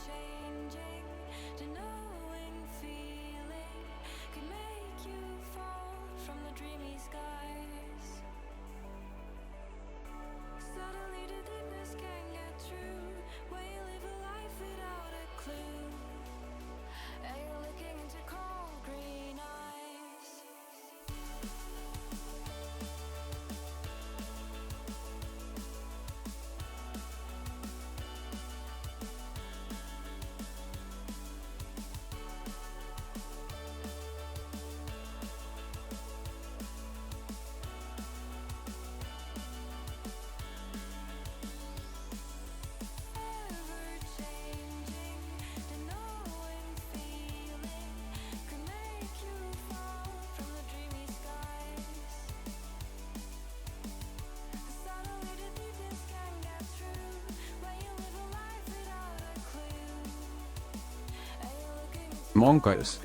changing, the knowing feeling could make you fall from the dreamy skies. Suddenly the deepness can get through when you live a life without a clue, and you're looking into cold green eyes. Monkey's.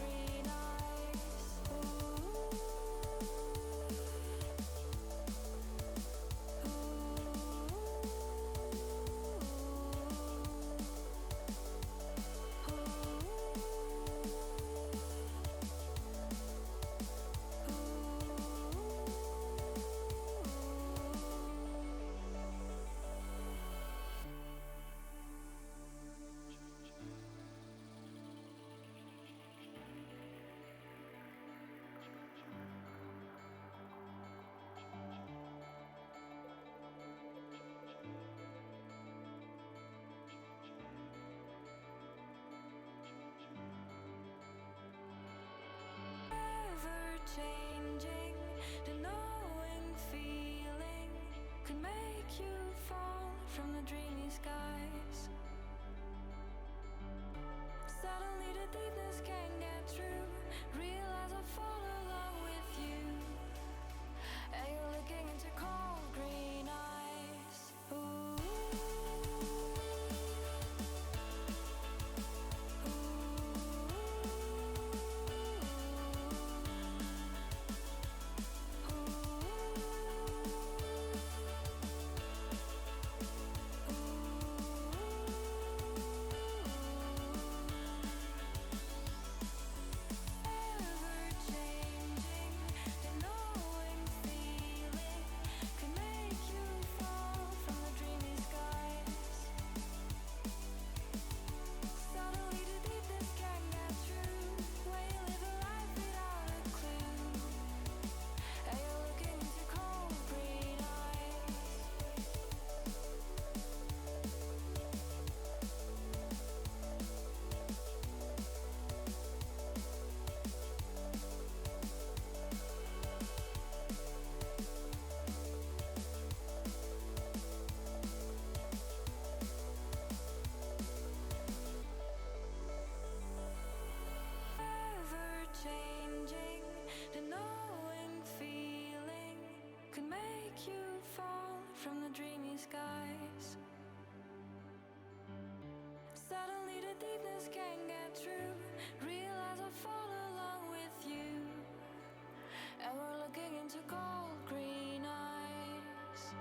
Changing, the knowing feeling could make you fall from the dreamy skies. Suddenly the deepness can get through, realize I'll fall along with you, and you're looking into cold green eyes. Ooh. Changing, the knowing feeling could make you fall from the dreamy skies. Suddenly the deepness can get through, realize I'll fall along with you, and we're looking into cold green eyes.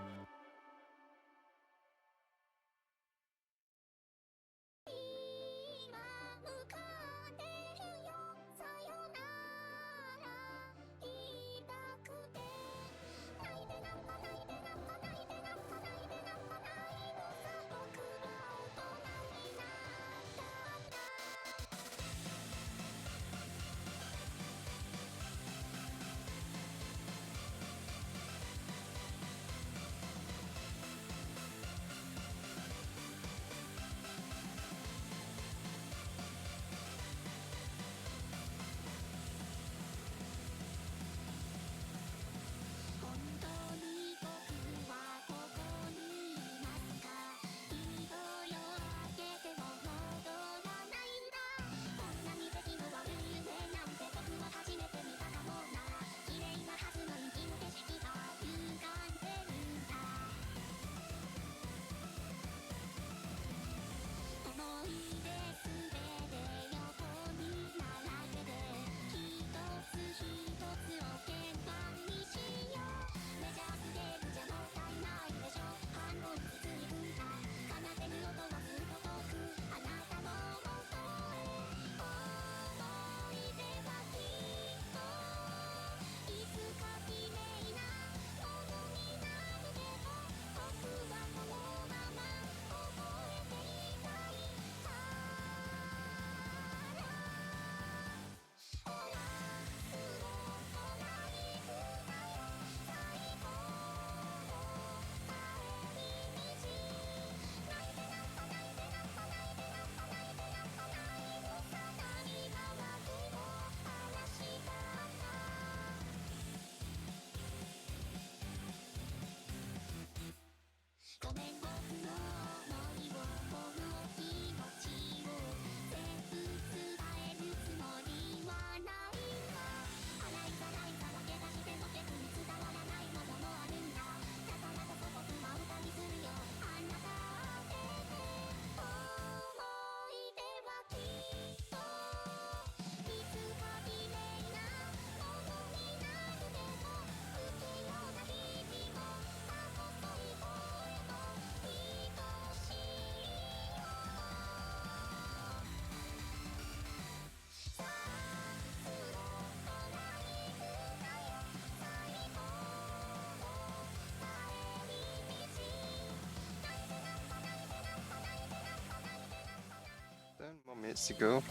minutes to go.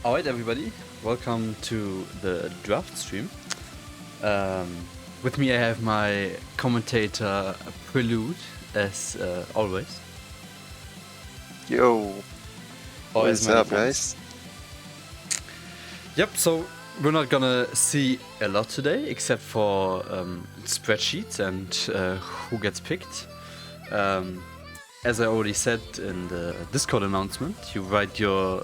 Alright everybody, welcome to the draft stream. With me I have my commentator Prelude, as always. Yo, what's up, guys? Yep, so we're not gonna see a lot today, except for spreadsheets and who gets picked. As I already said in the Discord announcement, you write your,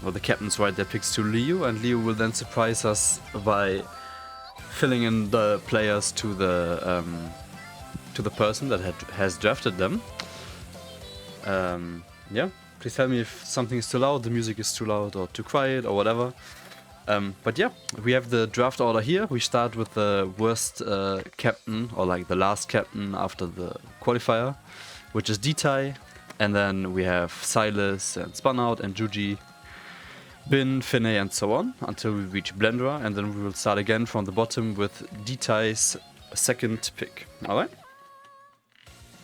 or the captains write their picks to Liu, and Liu will then surprise us by filling in the players to the person that has drafted them. Yeah, please tell me if something is too loud, the music is too loud or too quiet or whatever. But yeah, we have the draft order here. We start with the worst captain, or like the last captain after the qualifier, which is Dtai, and then we have Silas and Spunout and Juji, Bin, Finney and so on, until we reach Blendera, and then we will start again from the bottom with Dtai's second pick. Alright?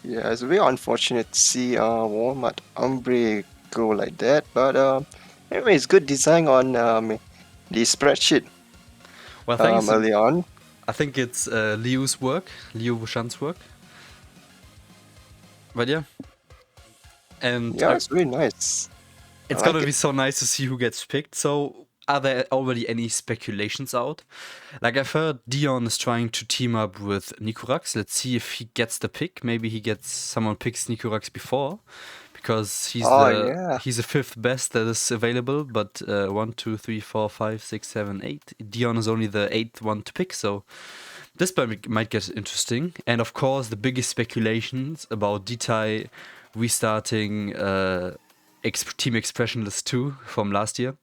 Yeah, it's very unfortunate to see Walmart Umbre go like that, but anyway, it's good design on the spreadsheet Well, thanks. early on. I think it's Liu's work, Liu Wushan's work. But yeah. And Yeah, it's really nice. it's I gonna like be it. so nice to see who gets picked. So, are there already any speculations out? Like, I've heard Dion is trying to team up with Nikurax. Let's see if he gets the pick. Maybe someone picks Nikurax before, because he's the fifth best that is available. But 1, 2, 3, 4, 5, 6, 7, 8. Dion is only the 8th one to pick. So this might get interesting. And of course, the biggest speculations about Dtai restarting Team Expressionless 2 from last year,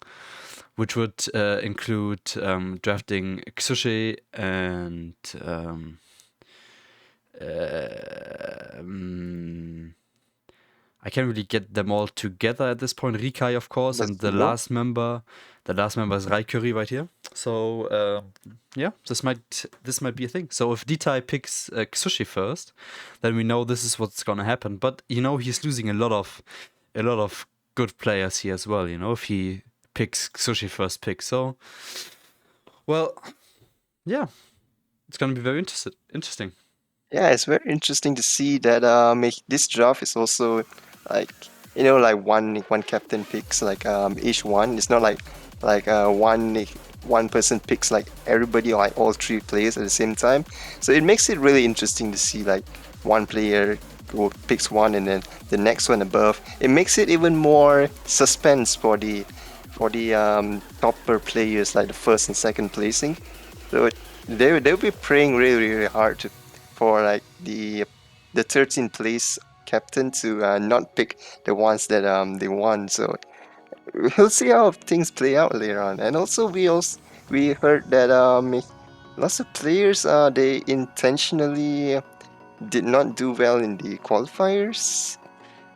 which would include drafting Xushi and I can't really get them all together at this point. Rikai, of course, and the last member is Raikuri right here. So yeah, this might be a thing. So if Dtai picks Xushi first, then we know this is what's gonna happen. But you know, he's losing a lot of good players here as well. You know, if he picks Xushi first pick. So, well, yeah, it's gonna be very interesting. Yeah, it's very interesting to see that this draft is also like, you know, like one captain picks like each one. It's not like one person picks like everybody or like all three players at the same time. So it makes it really interesting to see like one player picks one and then the next one above. It makes it even more suspense for the topper players, like the first and second placing. So they'll be praying really hard for like the 13th place captain to not pick the ones that they want. So we'll see how things play out later on. And also we heard that lots of players they intentionally did not do well in the qualifiers.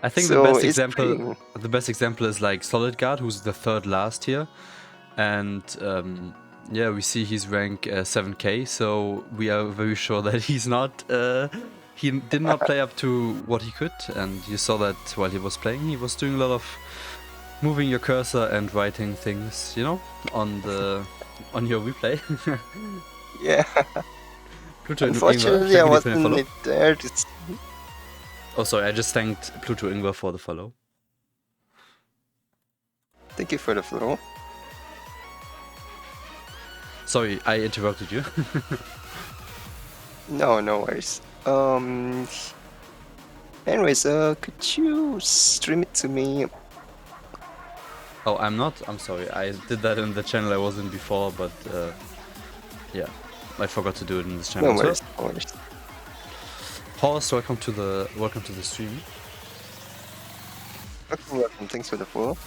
I think So the best example is like Solid Guard, who's the third last here, and yeah, we see he's rank 7k, so we are very sure that he's not. He did not play up to what he could, and you saw that while he was playing. He was doing a lot of moving your cursor and writing things, you know, on your replay. Yeah. Pluto Unfortunately, I wasn't there. Oh, sorry, I just thanked Pluto Ingwer for the follow. Thank you for the follow. Sorry, I interrupted you. No worries. Anyways, could you stream it to me? Oh, I'm not? I'm sorry. I did that in the channel I was in before, but yeah, I forgot to do it in this channel. No worries. Horst, welcome to the stream. Welcome. Thanks for the follow.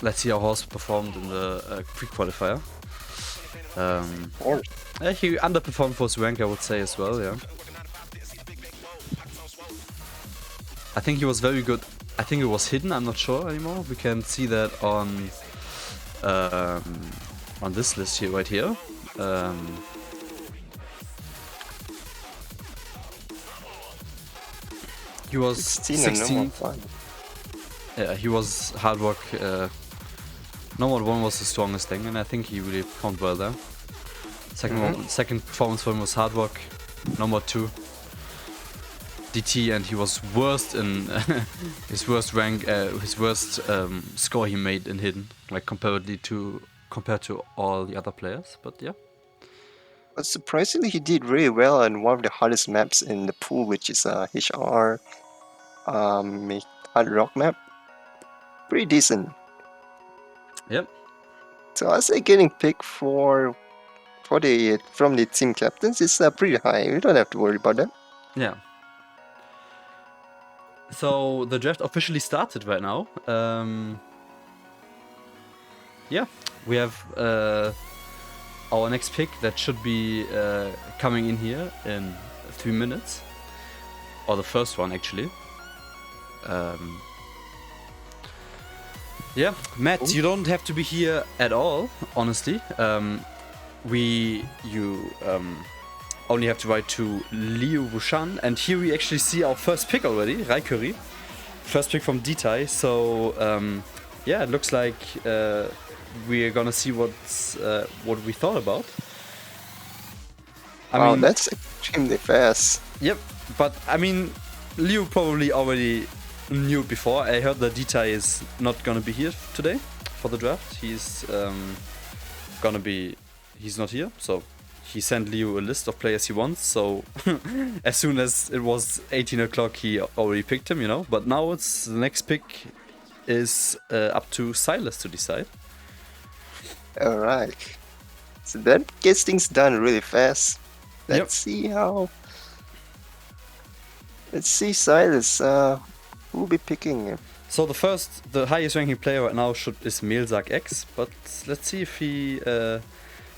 Let's see how Horst performed in the pre-qualifier. He underperformed for his rank, I would say, as well, yeah. I think he was very good. I think it was hidden, I'm not sure anymore. We can see that on this list here, right here. He was 16 and number 16th. 5. Yeah, he was hard work. Number 1 was the strongest thing, and I think he really performed well there. Second performance for him was hard work. Number 2, DT, and he was worst in his worst rank, his worst score he made in hidden, like compared to all the other players. But yeah, But surprisingly, he did really well on one of the hardest maps in the pool, which is HR Hard Rock map. Pretty decent. yep, So I say getting picked from the team captains is pretty high. You don't have to worry about that. yeah. So the draft officially started right now. Yeah, we have our next pick that should be coming in here in 3 minutes, or the first one actually. Yeah, Matt, you don't have to be here at all, honestly. You only have to write to Liu Wushan, and here we actually see our first pick already, Raikuri. First pick from Ditai, so yeah, it looks like we're gonna see what we thought about. I Wow, mean, that's extremely fast. yep, but I mean, Liu probably already knew before. I heard that Ditai is not gonna be here today for the draft. He's not here, so he sent Liu a list of players he wants. So as soon as it was 18 o'clock, he already picked him, you know. But now the next pick is up to Silas to decide. Alright. So that gets things done really fast. Let's see Silas. Who will be picking him? So the highest ranking player right now is Melzak X, but let's see if he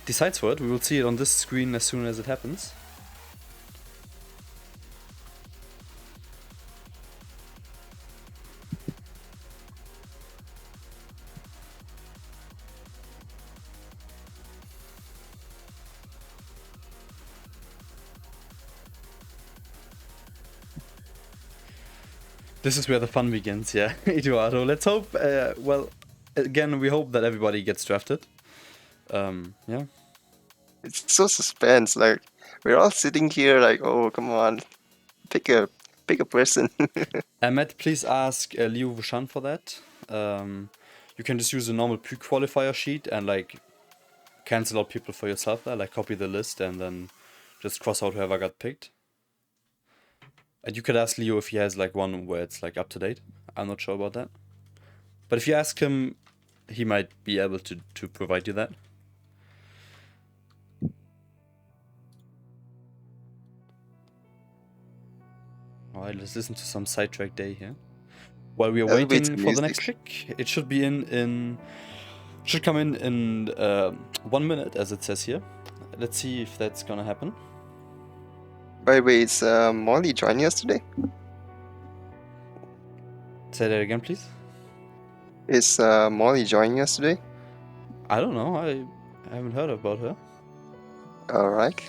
decides for it. We will see it on this screen as soon as it happens. This is where the fun begins, yeah. Eduardo, let's hope, well, again, we hope that everybody gets drafted. Yeah. It's so suspense. Like we're all sitting here, like, oh, come on, pick a person. Matt, please ask Liu Wushan for that. You can just use a normal pre-qualifier sheet and like cancel out people for yourself there, like copy the list and then just cross out whoever got picked. And you could ask Leo if he has like one where it's like up to date. I'm not sure about that. But if you ask him, he might be able to provide you that. Alright, let's listen to some sidetrack day here. While we are waiting for the next pick, it should be should come in 1 minute, as it says here. Let's see if that's gonna happen. By the way, is Molly joining us today? Say that again, please. Is Molly joining us today? I don't know. I haven't heard about her. Alright.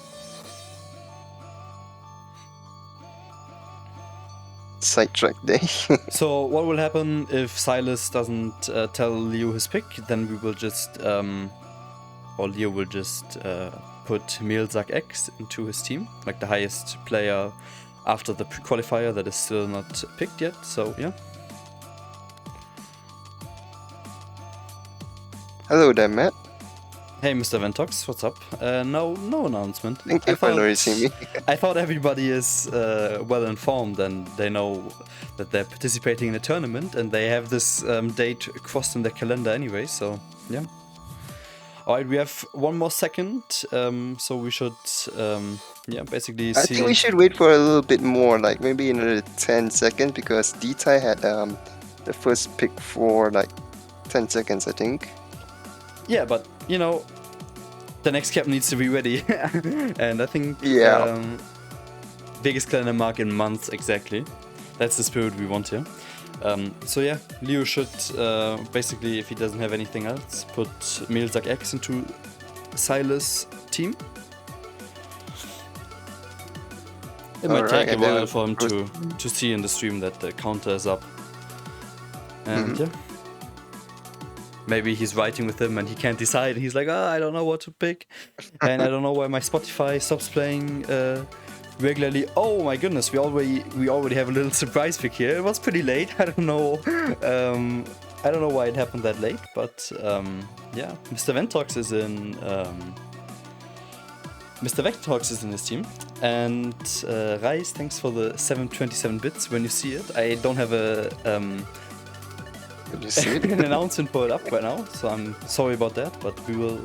Sidetrack day. So what will happen if Silas doesn't tell Leo his pick? Then we will just, or Leo will just put Melzak X into his team, like the highest player after the pre-qualifier that is still not picked yet. So yeah. Hello there, Matt. Hey, Mr. Ventox, what's up? No announcement. Thank you for noticing me. I thought everybody is well informed and they know that they're participating in a tournament and they have this date crossed in their calendar anyway, so yeah. Alright, we have 1 more second, so we should, yeah, basically see... I think we should wait for a little bit more, like maybe another 10 seconds, because D-Tai had the first pick for like 10 seconds, I think. Yeah, but, you know, the next cap needs to be ready. And I think biggest calendar mark in months exactly. That's the spirit we want here. So yeah, Leo should basically, if he doesn't have anything else, put Melzak X into Silas' team. It might Alright, take a and then while for him proceed. to see in the stream that the counter is up. And yeah. Maybe he's writing with him and he can't decide. He's like, I don't know what to pick. And I don't know why my Spotify stops playing regularly. Oh my goodness, we already have a little surprise pick here. It was pretty late. I don't know. I don't know why it happened that late, but yeah, Mr. Ventox is in his team. And Reis, thanks for the 727 bits when you see it. I don't have a You see it? an announcement for it up right now, so I'm sorry about that, but we will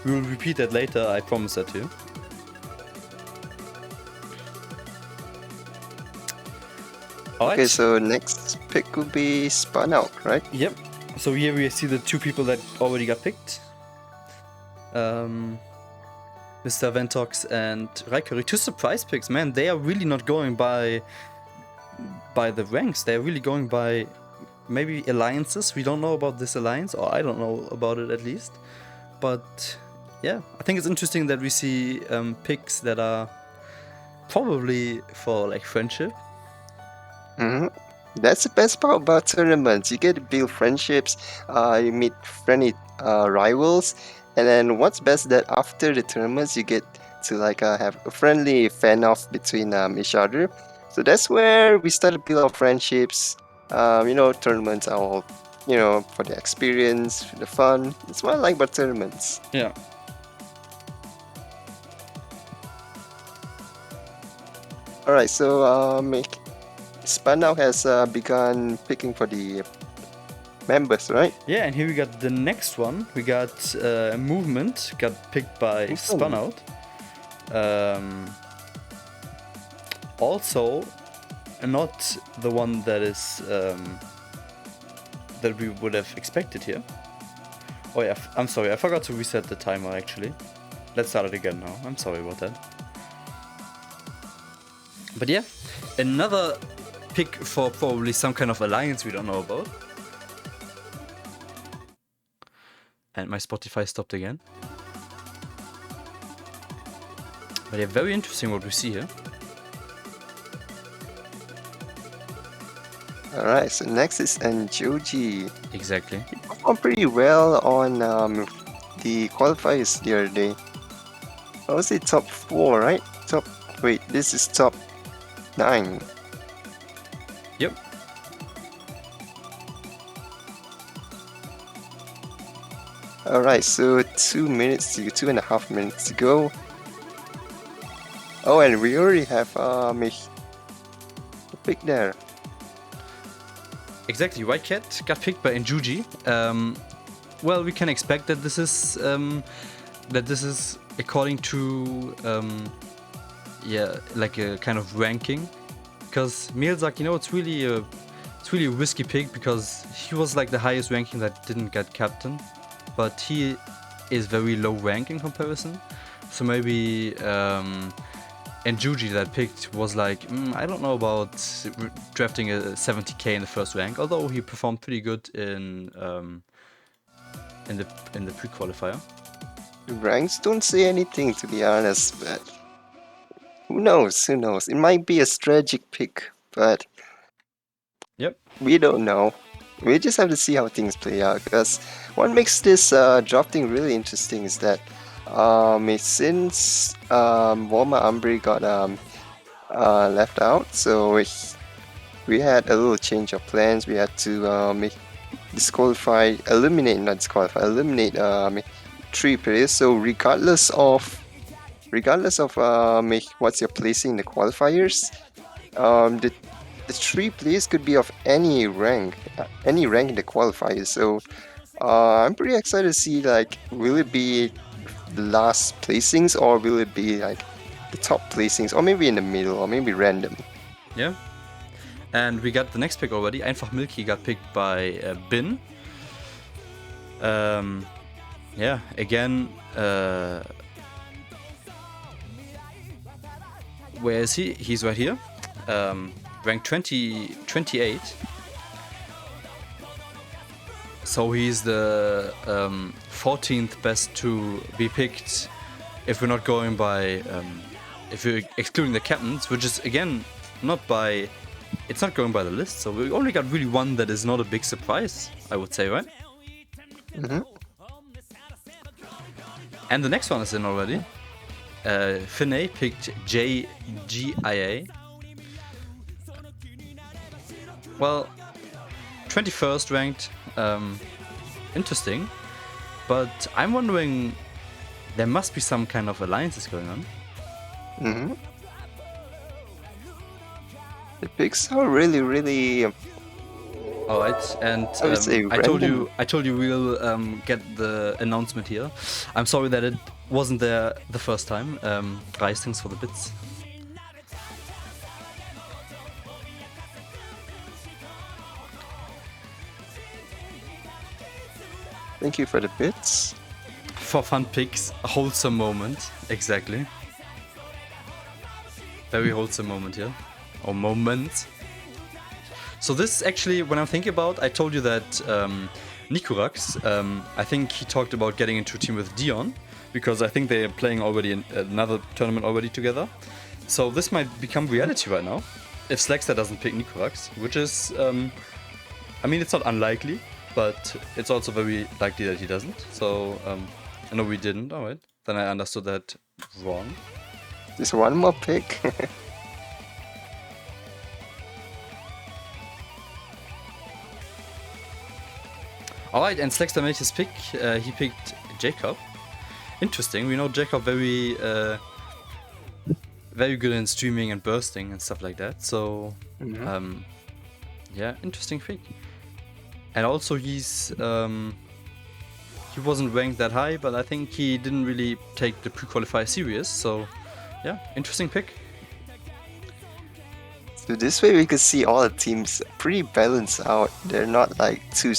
repeat that later, I promise that to you. Alright. Okay, so next pick will be Spun Out, right? Yep. So here we see the two people that already got picked. Mr. Ventox and Raikuri. Two surprise picks, man. They are really not going by the ranks. They are really going by maybe alliances. We don't know about this alliance, or I don't know about it at least. But yeah, I think it's interesting that we see picks that are probably for like friendship. That's the best part about tournaments. You get to build friendships, you meet friendly rivals, and then what's best that after the tournaments you get to like have a friendly fan-off between each other. So that's where we start to build our friendships. Tournaments are all, for the experience, for the fun. That's what I like about tournaments. Yeah. Alright, so Spandau has begun picking for the members, right? Yeah, and here we got the next one. We got Movement, got picked by Spunout. Also, not the one that is that we would have expected here. Oh yeah, I'm sorry, I forgot to reset the timer actually. Let's start it again now. I'm sorry about that. But yeah, another pick for probably some kind of alliance we don't know about. And my Spotify stopped again. But yeah, very interesting what we see here. Alright, so next is Anjoji. Exactly. He performed pretty well on the qualifiers the other day. I would say top 4, right? This is top 9. Yep. Alright, so 2.5 minutes to go. Oh, and we already have a pick there. Exactly, White Cat got picked by Enjuji. Well, we can expect that this is according to like a kind of ranking. Because Mielzak, it's really a risky pick because he was like the highest ranking that didn't get captain, but he is very low rank in comparison. So maybe Enjuji that picked was like, I don't know about drafting a 70k in the first rank, although he performed pretty good in the pre-qualifier. The ranks don't say anything, to be honest, but who knows? It might be a strategic pick, but Yep. we don't know. We just have to see how things play out, because what makes this drafting really interesting is that since Walma Ambri got left out, so we had a little change of plans. We had to eliminate 3 players. So regardless of what's your placing in the qualifiers, the 3 players could be of any rank in the qualifiers. So I'm pretty excited to see, like, will it be the last placings, or will it be like the top placings, or maybe in the middle, or maybe random. Yeah. And we got the next pick already. Einfach Milky got picked by Bin. Yeah, again, where is he? He's right here. Ranked 28. So he's the 14th best to be picked if we're not going by if you're excluding the captains, which is again it's not going by the list. So we only got really one that is not a big surprise, I would say, right? Mm-hmm. And the next one is in already. Finney picked JGIA. Well, 21st ranked, interesting, but I'm wondering, there must be some kind of alliances going on. Mm-hmm. The picks are really All right, and I would say I told random. you we'll get the announcement here. I'm sorry that it wasn't there the first time. Reis, thanks for the bits. Thank you for the bits. For fun picks, a wholesome moment, exactly. Very wholesome moment here, or moment. So this actually, when I'm thinking about, I told you that Nikurax, I think he talked about getting into a team with Dion, because I think they are playing already in another tournament already together. So this might become reality right now, if Slackster doesn't pick Nikurax, which is, I mean, it's not unlikely, but it's also very likely that he doesn't. So, I know we didn't, alright. Then I understood that wrong. Just one more pick. Alright, and Slackster made his pick. He picked Jacob. Interesting. We know Jacob very good in streaming and bursting and stuff like that. So, yeah, interesting pick. And also he wasn't ranked that high, but I think he didn't really take the pre-qualifier serious. So, yeah, interesting pick. So this way we could see all the teams pretty balanced out. They're not like too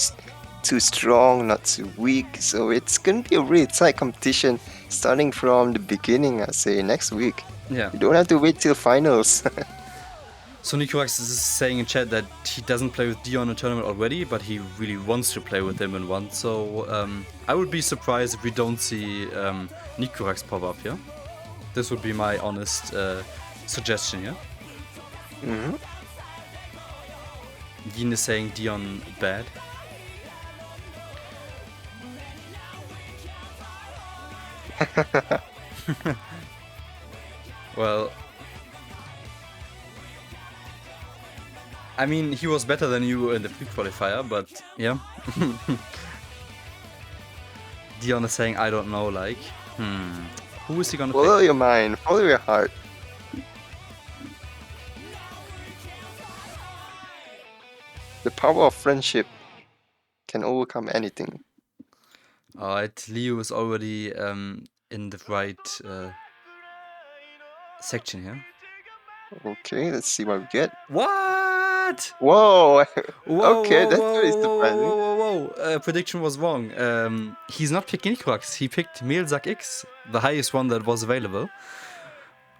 strong, not too weak. So it's gonna be a really tight competition starting from the beginning, I'd say, next week. Yeah. You don't have to wait till finals. So Nikurax is saying in chat that he doesn't play with Dion in a tournament already, but he really wants to play with him in one. So I would be surprised if we don't see Nikurax pop up here. This would be my honest suggestion here. Mm-hmm. Yin is saying Dion bad. Well, I mean, he was better than you in the pre-qualifier, but yeah. Dion is saying, I don't know, like, who is he gonna Follow pick? your mind, follow your heart. The power of friendship can overcome anything. Alright, Leo is already in the right section here. Okay, let's see what we get. What? Whoa! Whoa, Okay, whoa, that's whoa, very whoa, surprising. whoa, whoa, whoa. Prediction was wrong. He's not picking Nikurax. He picked Mehlsack X, the highest one that was available.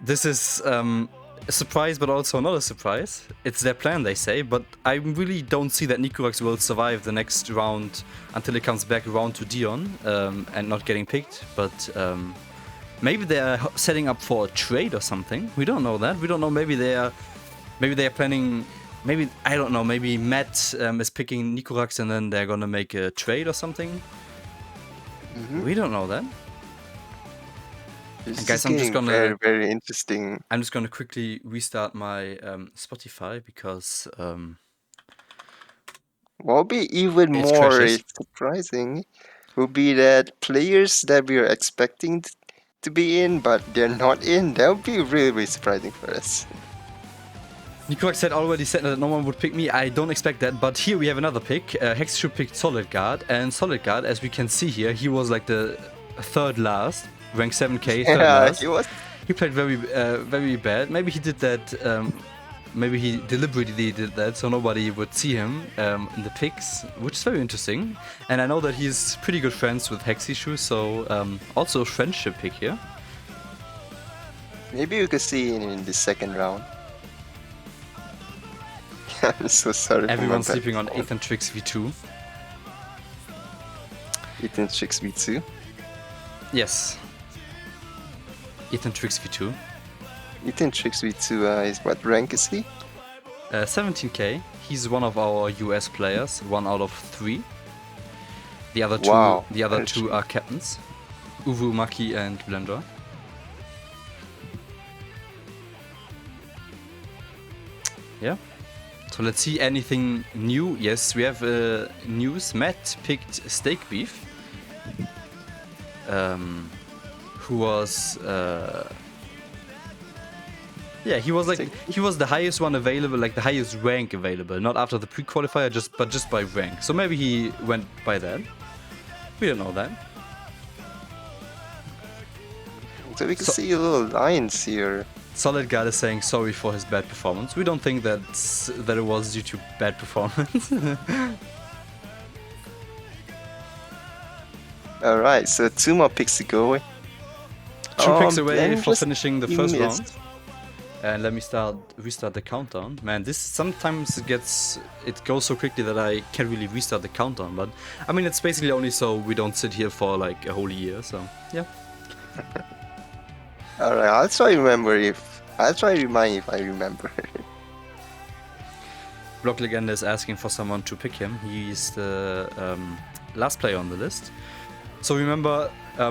This is a surprise, but also not a surprise. It's their plan, they say, but I really don't see that Nikurax will survive the next round until it comes back around to Dion and not getting picked. But maybe they are setting up for a trade or something. We don't know that. We don't know. Maybe they are planning. Maybe I don't know. Maybe Matt is picking Nikurax and then they're gonna make a trade or something. We don't know that. This Guys, is I'm just getting gonna- very interesting. I'm just gonna quickly restart my Spotify because What would be even It's more crashes. surprising would be that players that we are expecting to be in, but they're not in. That would be really surprising for us. Nikurax had already said that no one would pick me. I don't expect that, but here we have another pick. HASCT II picked Solid Guard, and Solid Guard, as we can see here, he was like the third last, rank 7k, third Yeah, last. he He played very bad. Maybe he did that. Maybe he deliberately did that so nobody would see him in the picks, which is very interesting. And I know that he's pretty good friends with HASCT II, so also a friendship pick here. Maybe we could see in the second round. I'm so sorry. for my Everyone's bad sleeping on form. Ethan Trix V2. Ethan Trix V2. Yes. Ethan Trix V2. Ethan Tricks V2 is what rank is he? 17k. He's one of our US players, 1 out of 3. The other Wow, two are captains, Uvu, Maki, and Blender. Yeah. So let's see anything new. Yes, we have news. Matt picked Steak Beef, who was yeah, he was the highest one available, like the highest rank available, not after the pre-qualifier, but just by rank. So maybe he went by that. We don't know that. So we can see a little lines here. Solid God is saying sorry for his bad performance. We don't think that it was due to bad performance. Alright, so 2 more picks to go. 2 picks away then for just finishing the first missed. round. And let me restart the countdown. Man, this sometimes it goes so quickly that I can't really restart the countdown. But I mean, it's basically only so we don't sit here for like a whole year. So yeah. Alright, I'll try to remind if I remember. Block Legend is asking for someone to pick him. He's the last player on the list. So remember,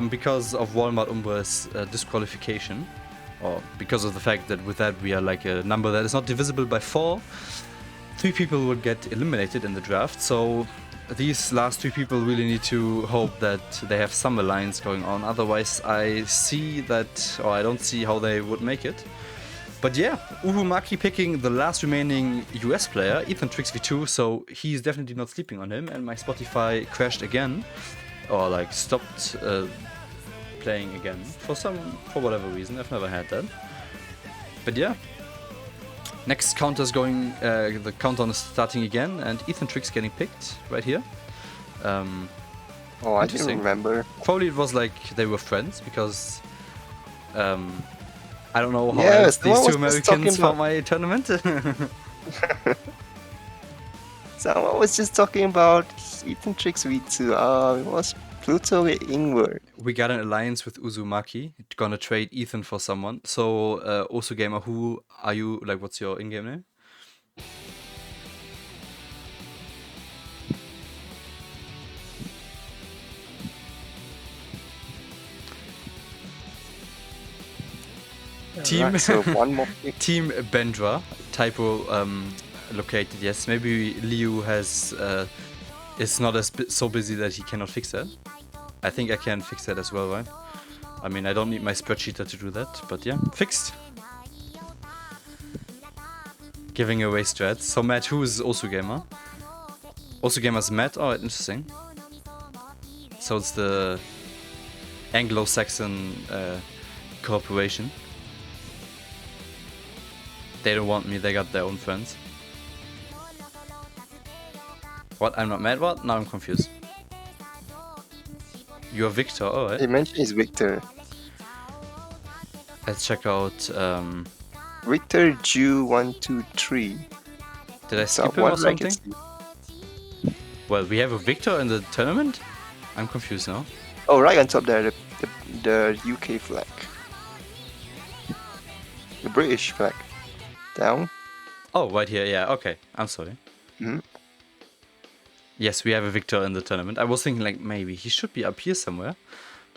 because of Walmart Umbra's disqualification, or because of the fact that with that we are like a number that is not divisible by 4, 3 people would get eliminated in the draft. So these last 3 people really need to hope that they have some alliance going on. Otherwise, I don't see how they would make it. But yeah, Uhumaki picking the last remaining US player, Ethan Tricks V2, so he's definitely not sleeping on him, and my Spotify crashed again, or like stopped playing again for whatever reason. I've never had that. But yeah, next counter is going. The countdown is starting again, and Ethan Tricks getting picked right here. Oh, I didn't remember. Probably it was like they were friends because I don't know how Yes, else these someone 2 was just Americans talking for about- my tournament. Someone was just talking about Ethan Tricks V2. It was Pluto Ingwer. We got an alliance with Uzumaki. Gonna trade Ethan for someone. So, also gamer, who are you? Like, what's your in-game name? Team Right, so 1 more pick. Team Bendra typo located. Yes, maybe Liu is not so busy that he cannot fix that. I think I can fix that as well, right? I mean, I don't need my spreadsheeter to do that, but yeah, fixed. Giving away strats. So Matt, who is also gamer? Also gamer's Matt. Oh, interesting. So it's the Anglo-Saxon corporation. They don't want me, they got their own friends. What? I'm not mad? What? Now I'm confused. You're Victor, alright. He mentioned he's Victor. Let's check out. Victor Jew123. Did I So skip him what or rank something? is he? Well, we have a Victor in the tournament? I'm confused now. Oh, right on top there, the UK flag. The British flag. Down. Oh, right here, yeah, okay. I'm sorry. Mhm. Yes, we have a Victor in the tournament. I was thinking, like, maybe he should be up here somewhere.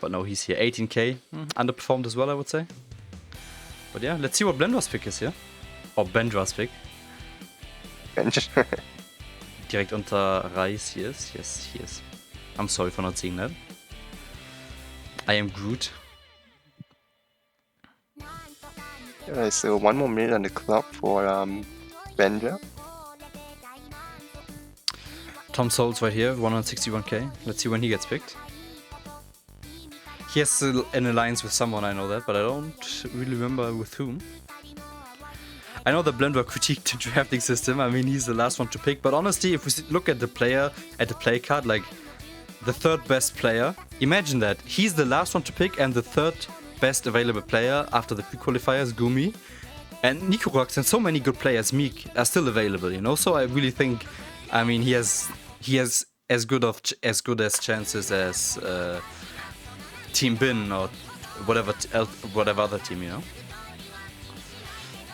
But no, he's here. 18k. Underperformed as well, I would say. But yeah, let's see what Blendra's pick is here. Or Bendra's pick. Direkt unter Reis. Yes, yes, yes. I'm sorry for not seeing that. I am Groot. Alright, so 1 more minute on the clock for Bendra. Tom Souls right here, 161k. Let's see when he gets picked. He has an alliance with someone, I know that, but I don't really remember with whom. I know that Blender critiqued the drafting system. I mean, he's the last one to pick. But honestly, if we look at the play card, like the 3rd best player, imagine that. He's the last one to pick and the 3rd best available player after the pre-qualifiers, Gumi. And Nikurax and so many good players, Meek, are still available, you know? So I really think, I mean, he has as good as chances as Team Bin or whatever other team, you know?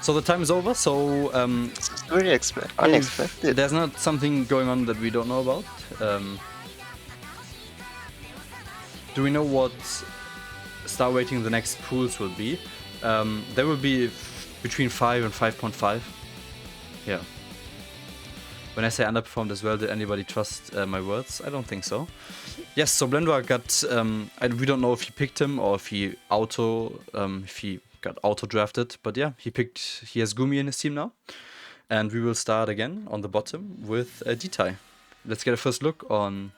So the time is over. So It's very if unexpected. there's not something going on that we don't know about. Do we know what star rating the next pools will be? There will be between 5 and 5.5. Yeah. When I say underperformed as well, did anybody trust my words? I don't think so. Yes, so Blendwa got, we don't know if he picked him or if he got auto drafted, but yeah, he has Gumi in his team now. And we will start again on the bottom with Ditai. Let's get a first look on.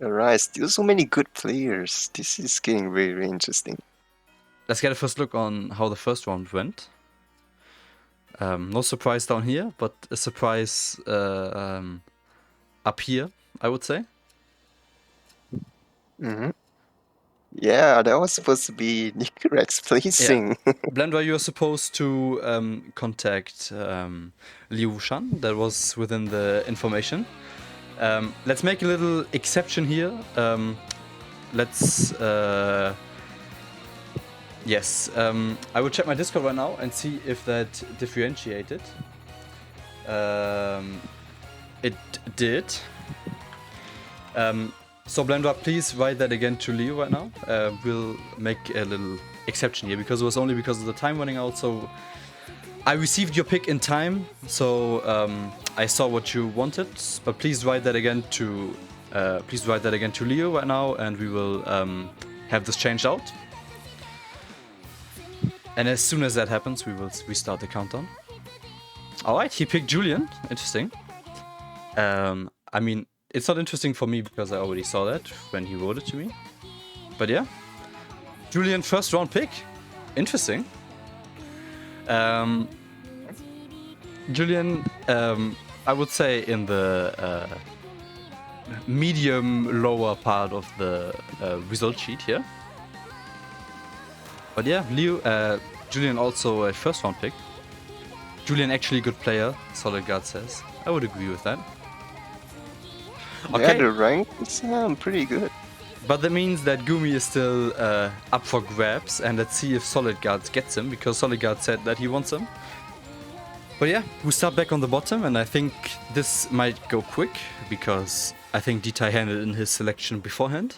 Alright, still so many good players. This is getting very, very interesting. Let's get a first look on how the first round went. No surprise down here, but a surprise up here, I would say. Yeah, that was supposed to be Nikurax placing. Blender, you're supposed to contact Liu Wushan. That was within the information. Let's make a little exception here. Yes, I will check my Discord right now and see if that differentiated. It did. So Blender, please write that again to Leo right now. We'll make a little exception here because it was only because of the time running out. So I received your pick in time, so I saw what you wanted. But please write that again to Leo right now, and we will have this changed out. And as soon as that happens, we will restart the countdown. All right, he picked Julian. Interesting. I mean, it's not interesting for me because I already saw that when he wrote it to me. But yeah, Julian first round pick. Interesting. Julian, I would say in the medium lower part of the result sheet here. But yeah, Julian also a first round pick. Julian actually a good player, Solid Guard says. I would agree with that. Yeah, Okay, the rank is pretty good. but that means that Gumi is still up for grabs, and let's see if Solid Guard gets him, because Solid Guard said that he wants him. But yeah, we start back on the bottom, and I think this might go quick, because I think Ditai handed in his selection beforehand.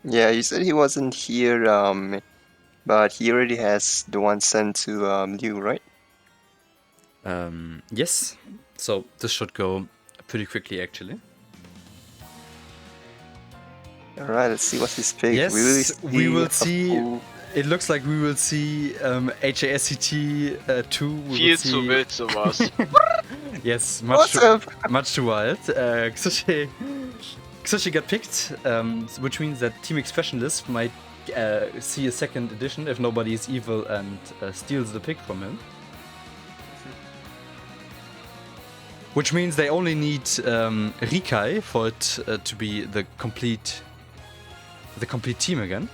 Yeah, he said he wasn't here, but he already has the one sent to Liu, right? Yes, so this should go pretty quickly actually. Alright, let's see what's his pick. Yes, we will see. who- It looks like we will see HASCT 2. We will Viel see, zu wild sowas. Yes, What's up? much too wild. Xushi got picked, which means that Team Expressionless might see a second edition if nobody is evil and steals the pick from him. Which means they only need Rikai for it to be the complete team again.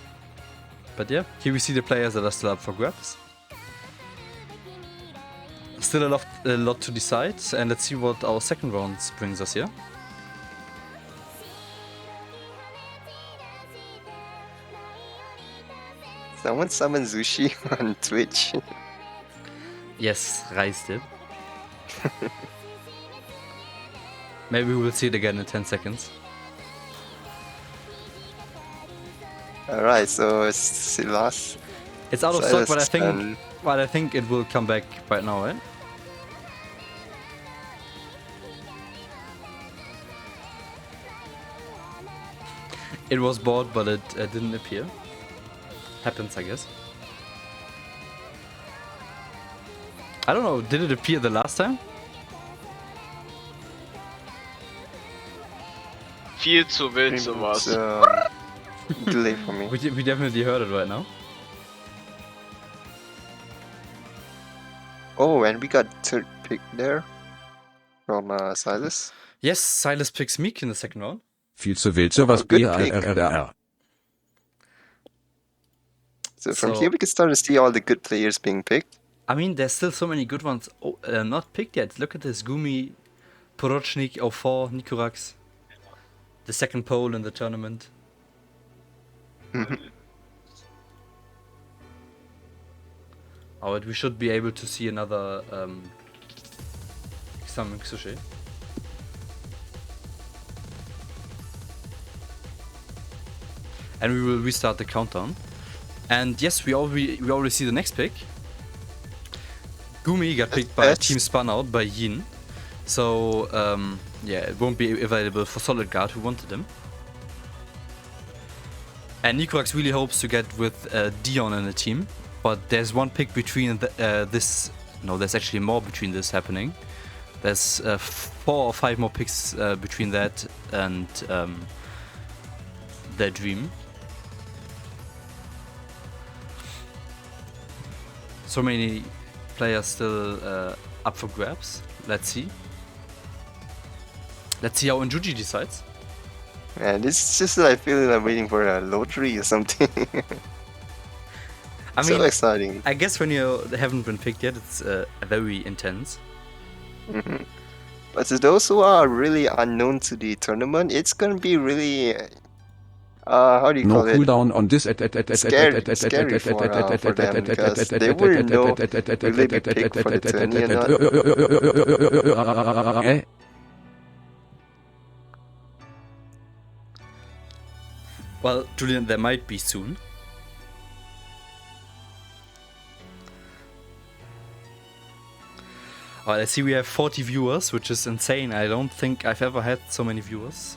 But yeah, here we see the players that are still up for grabs. Still a lot to decide, and let's see what our second round brings us here. Someone summoned Zushi on Twitch. Yes, Reis did. Maybe we will see it again in 10 seconds. Alright, so it's Silas. It's out of stock, but I think it will come back right now, right? It was bought, but it didn't appear. Happens, I guess. I don't know, did it appear the last time? Viel zu wild It's, sowas. delay for me. We definitely heard it right now. Oh, and we got third pick there from Silas. Yes, Silas picks Meek in the second round. Viel zu wild, sowas Good pick. BARRR. So from So- here we can start to see all the good players being picked. I mean, there's still so many good ones not picked yet. Look at this. Gumi, Porochnik, 04, Nikurax. The second pole in the tournament. Alright, we should be able to see another some sushi. And we will restart the countdown. And yes, we already see the next pick. Gumi got picked by Team Spun Out by Yin. So yeah, it won't be available for Solid Guard who wanted him. And Nikurax really hopes to get with Dion in the team. But there's one pick between this. No, there's actually more between this happening. There's 4 or 5 more picks between that and their dream. So many players still up for grabs. Let's see. Let's see how Injuji decides. Yeah, this is just like feeling like waiting for a lottery or something. I mean, so exciting. I guess when you haven't been picked yet, it's very intense. Mm-hmm. But to those who are really unknown to the tournament, it's gonna be really how do you call No it? cooldown on this Scary for them because they will know will they be picked for the tourney or not. Well, Julian, there might be soon. Alright, I see we have 40 viewers, which is insane. I don't think I've ever had so many viewers,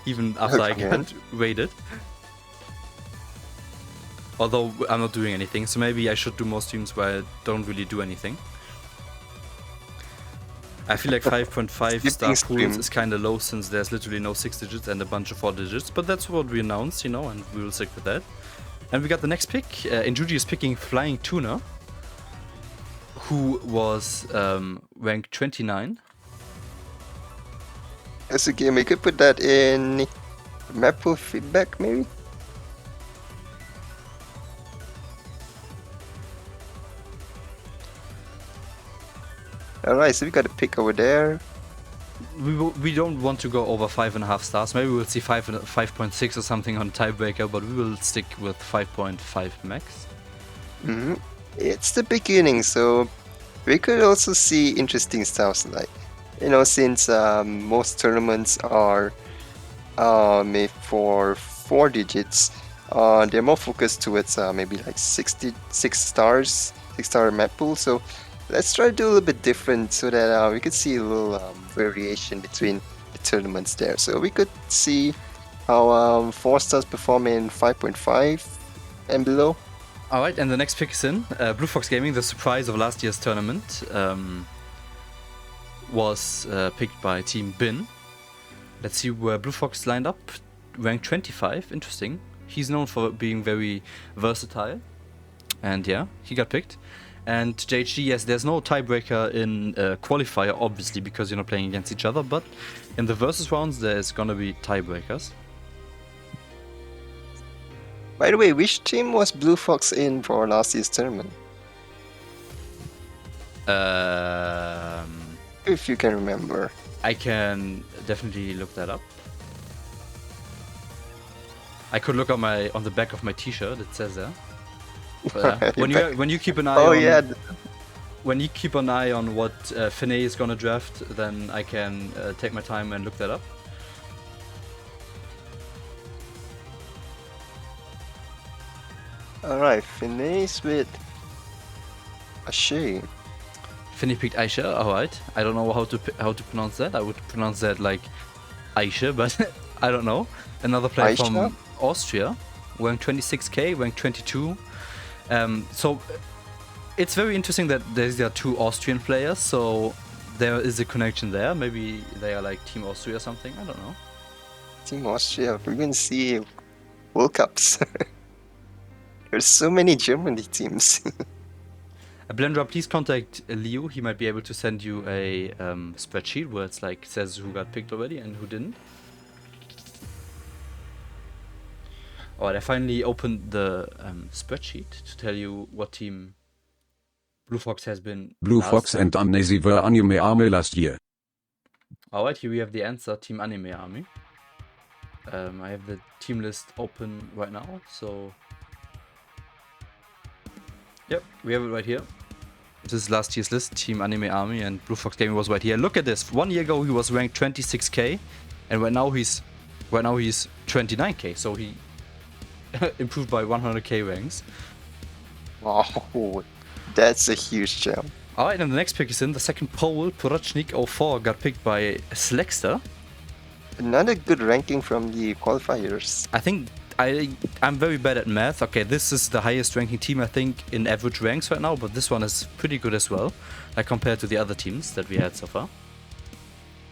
even after I got rated. Although I'm not doing anything, so maybe I should do more streams where I don't really do anything. I feel like 5.5 star pools is kind of low since there's literally no 6 digits and a bunch of 4 digits, but that's what we announced, you know, and we will stick with that. And we got the next pick. Injuji is picking Flying Tuna, who was ranked 29. That's a game. We could put that in map pool feedback, maybe. Alright, so we got a pick over there. We don't want to go over 5.5 stars. Maybe we'll see 5.6 or something on tiebreaker, but we will stick with 5.5 max. Mm-hmm. It's the beginning, so we could also see interesting stuff like, you know, since most tournaments are made for 4 digits, they're more focused towards maybe like 6 stars, 6-star map pool. So let's try to do a little bit different so that we could see a little variation between the tournaments there. So we could see how 4 stars perform in 5.5 and below. Alright, and the next pick is in. Blue Fox Gaming, the surprise of last year's tournament, was picked by Team Bin. Let's see where Blue Fox lined up. Ranked 25, interesting. He's known for being very versatile. And yeah, he got picked. And JHG, yes, there's no tiebreaker in qualifier, obviously, because you're not playing against each other, but in the versus rounds, there's gonna be tiebreakers. By the way, which team was Blue Fox in for last year's tournament? If you can remember. I can definitely look that up. I could look on the back of my T-shirt. It says there. When you keep an eye when you keep an eye on what Finney is gonna draft, then I can take my time and look that up. Alright, Finney's with Ashe. Finney picked Aisha. Alright, I don't know how to pronounce that. I would pronounce that like Aisha, but I don't know. Another player from Austria, ranked 26k, ranked 22. So it's very interesting that there are 2 Austrian players, so there is a connection there. Maybe they are like Team Austria or something, I don't know. Team Austria, we're going to see World Cups. There's so many Germany teams. Blender, please contact Leo. He might be able to send you a spreadsheet where it's like says who got picked already and who didn't. Alright, I finally opened the spreadsheet to tell you what team Blue Fox has been. Blue Fox and Amnesty were Anime Army last year. Alright, here we have the answer, Team Anime Army. I have the team list open right now, so Yep, we have it right here. This is last year's list. Team Anime Army and Blue Fox Gaming was right here. Look at this. 1 year ago he was ranked 26k, and right now he's 29k. So he improved by 100k ranks. Wow, that's a huge jump. Alright, and the next pick is in the second poll. Porochnik04 got picked by Slexter. Another good ranking from the qualifiers. I think I'm very bad at math. Okay, this is the highest ranking team I think in average ranks right now, but this one is pretty good as well, like compared to the other teams that we had so far.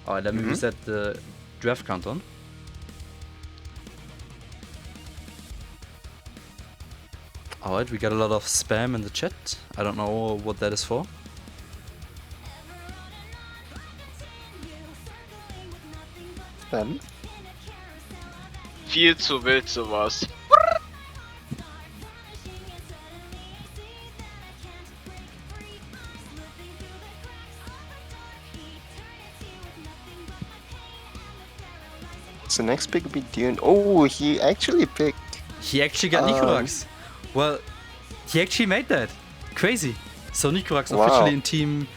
Alright, let me reset the draft count on. Alright, we got a lot of spam in the chat. I don't know what that is for. Spam. Viel zu wild sowas. So next pick will be Dune. Oh, he actually picked. He actually got Nikurax. Well, he actually made that. Crazy. So Nikurax Wow. officially in team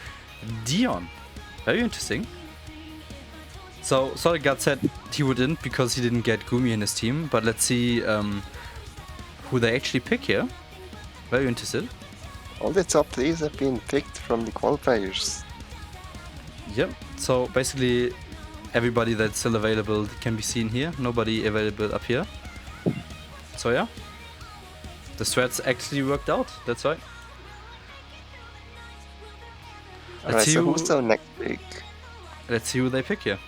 Dion. Very interesting. So Solid God said he wouldn't because he didn't get Gumi in his team, but let's see who they actually pick here. Very interested. All the top players have been picked from the qualifiers. Yep. So basically everybody that's still available can be seen here. Nobody available up here. So yeah. The strats actually worked out. That's right. Alright, so who's the next pick? Let's see who they pick here.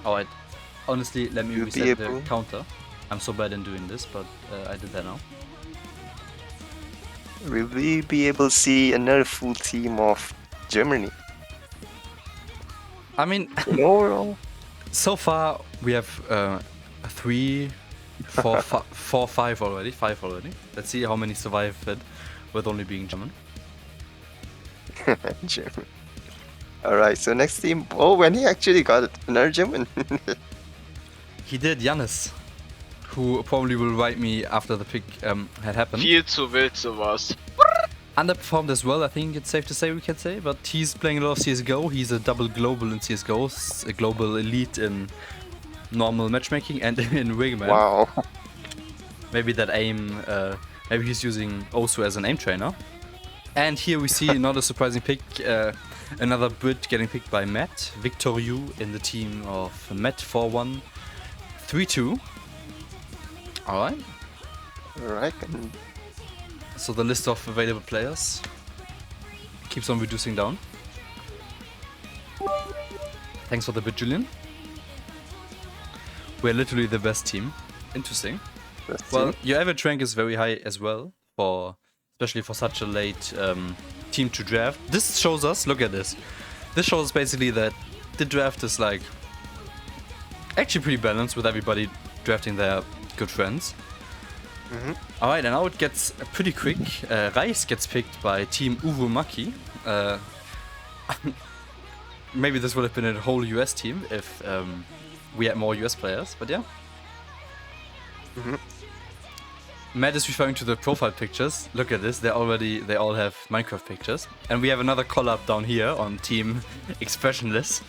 Alright, honestly, let me You'll be reset the able- counter. I'm so bad in doing this, but I did that now. Will we be able to see another full team of Germany? I mean, In overall? so far we have 3, 4, 5 already. 5 already. Let's see how many survive it with only being German. German. Alright, so next team. Oh, when he actually got it, another German. He did, Jannis, who probably will write me after the pick had happened. Viel zu wild sowas. Underperformed as well, I think it's safe to say, we can say, but he's playing a lot of CSGO. He's a double global in CSGO, a global elite in normal matchmaking and in Wingman. Wow. Maybe that aim, maybe he's using Osu as an aim trainer. And here we see another surprising pick, another Brit getting picked by Matt, Victor Yu in the team of Matt4132. Alright. Alright. And So the list of available players keeps on reducing down. Thanks for the bit, Julian. We're literally the best team. Interesting. let's Well, see. your average rank is very high as well, especially for such a late team to draft. This shows us, look at this. This shows basically that the draft is like actually pretty balanced with everybody drafting their good friends. Alright, and now it gets pretty quick. Reis gets picked by Team Uvumaki. Maybe this would have been a whole US team if we had more US players, but yeah. Matt is referring to the profile pictures. Look at this, they all have Minecraft pictures. And we have another collab down here on Team Expressionless.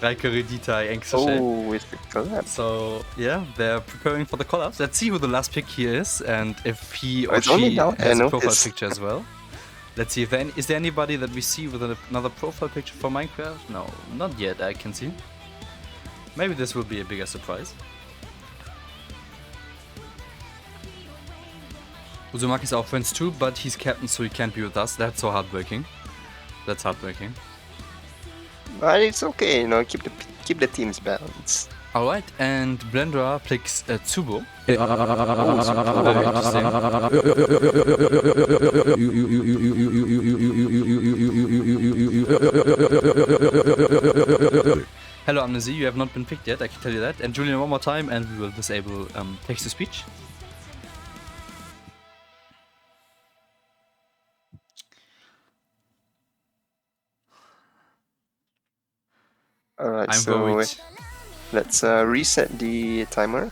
Raike, Redita, Enxashe. Oh, with the collab. So yeah, they're preparing for the collabs. Let's see who the last pick here is and if he or It's only she now I has a profile noticed. picture as well. Let's see if is there anybody that we see with another profile picture for Minecraft? No, not yet. I can see. Maybe this will be a bigger surprise. Uzumaki is our friends too, but he's captain, so he can't be with us. That's so heartbreaking. That's heartbreaking. But it's okay, you know, keep the teams balanced. Alright, and Blendra picks Tsubo. Hello Amnesty, you have not been picked yet, I can tell you that. And Julian, one more time, and we will disable text-to-speech. Alright, I'm so worried. let's reset the timer.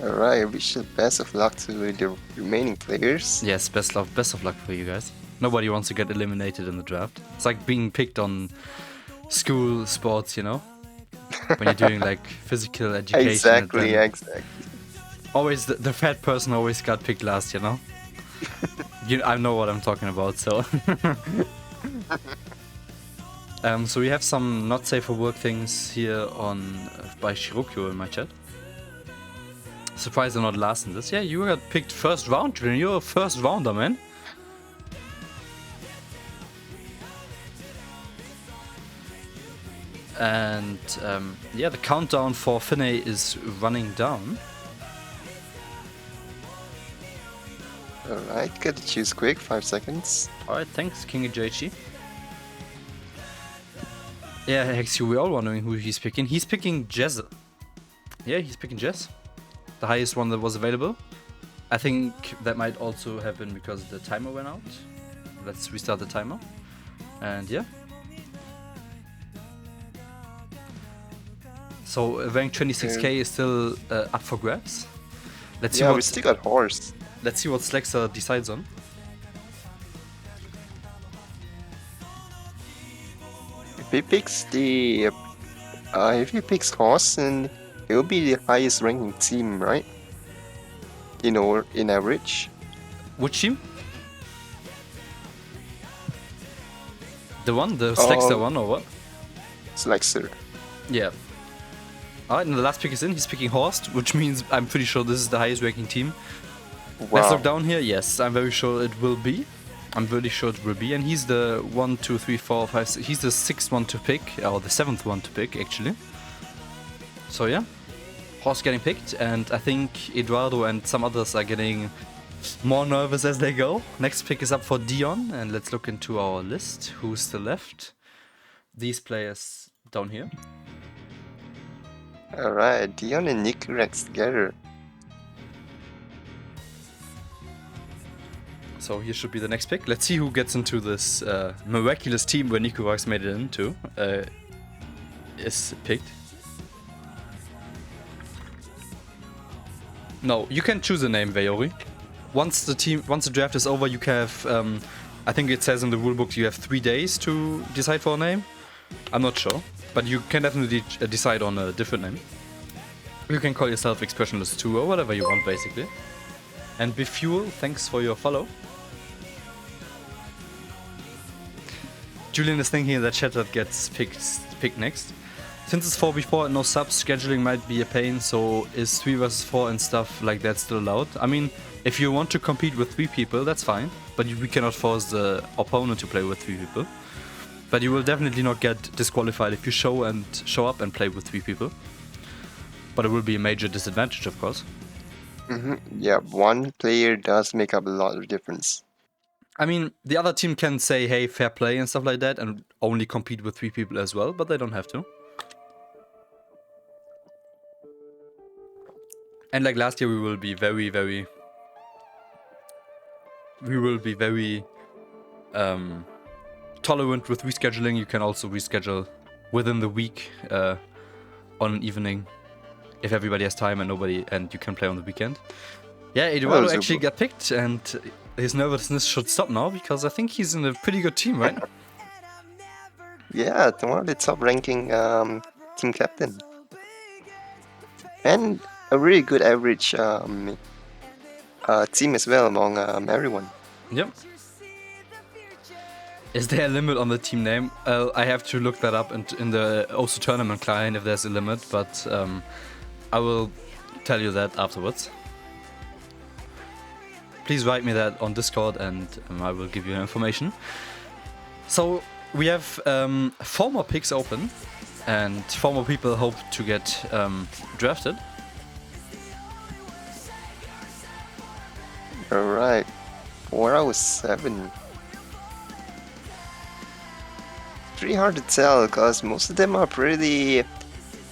Alright, wish the best of luck to the remaining players. Yes, best of luck for you guys. Nobody wants to get eliminated in the draft. It's like being picked on school sports, you know? When you're doing like physical education. Exactly, and exactly. always the fat person always got picked last, you know? I know what I'm talking about, so. So we have some not safe for work things here on by Shirokyo in my chat. Surprised I'm not last in this. Yeah, you got picked first round, Julian. You're a first rounder, man. And yeah, the countdown for Finney is running down. Alright, gotta choose quick, 5 seconds. Alright, thanks, King JG. Yeah, Hexu, we're all wondering who he's picking. He's picking Jez. Yeah, he's picking Jez. The highest one that was available. I think that might also have been because the timer went out. Let's restart the timer. And yeah. So rank 26k is still up for grabs. Let's see Yeah, what we still got horse. let's see what Slexer decides on. If he picks horse, then he'll be the highest ranking team, right? In average. Which team? The one? The Slexer one or what? Slexer. Yeah. Alright, and the last pick is in. He's picking Horst, which means I'm pretty sure this is the highest ranking team. Let's Wow. look down here. Yes, I'm very sure it will be. I'm really sure it will be. And he's the 1, 2, 3, 4, 5, 6. He's the 6th one to pick, or the 7th one to pick, actually. So yeah, Horst getting picked, and I think Eduardo and some others are getting more nervous as they go. Next pick is up for Dion, and let's look into our list. Who's still left? These players down here. Alright, Dion and Nikurax together. So here should be the next pick. Let's see who gets into this miraculous team where Nikurax made it into. Is picked. No, you can choose a name, Vayori. Once the draft is over, you can have. I think it says in the rulebook you have 3 days to decide for a name. I'm not sure, but you can definitely decide on a different name. You can call yourself Expressionless 2 or whatever you want, basically. And Befuel, thanks for your follow. Julian is thinking that Shattered gets picked next. Since it's 4v4 and no subs, scheduling might be a pain, so is 3 vs 4 and stuff like that still allowed? I mean, if you want to compete with 3 people, that's fine, but we cannot force the opponent to play with 3 people. But you will definitely not get disqualified if you show up and play with 3 people. But it will be a major disadvantage, of course. Yeah, one player does make up a lot of difference. I mean, the other team can say, hey, fair play and stuff like that, and only compete with 3 people as well, but they don't have to. And like last year, we will be very tolerant with rescheduling. You can also reschedule within the week on an evening if everybody has time and you can play on the weekend. Yeah, Eduardo actually got picked, and his nervousness should stop now because I think he's in a pretty good team, right? Yeah, one of the top ranking team captain. And a really good average team as well among everyone. Yep. Is there a limit on the team name? I have to look that up in the OSU tournament client if there's a limit, but I will tell you that afterwards. Please write me that on Discord and I will give you information. So we have 4 more picks open and 4 more people hope to get drafted. Alright, 4 out of 7. Pretty hard to tell because most of them are pretty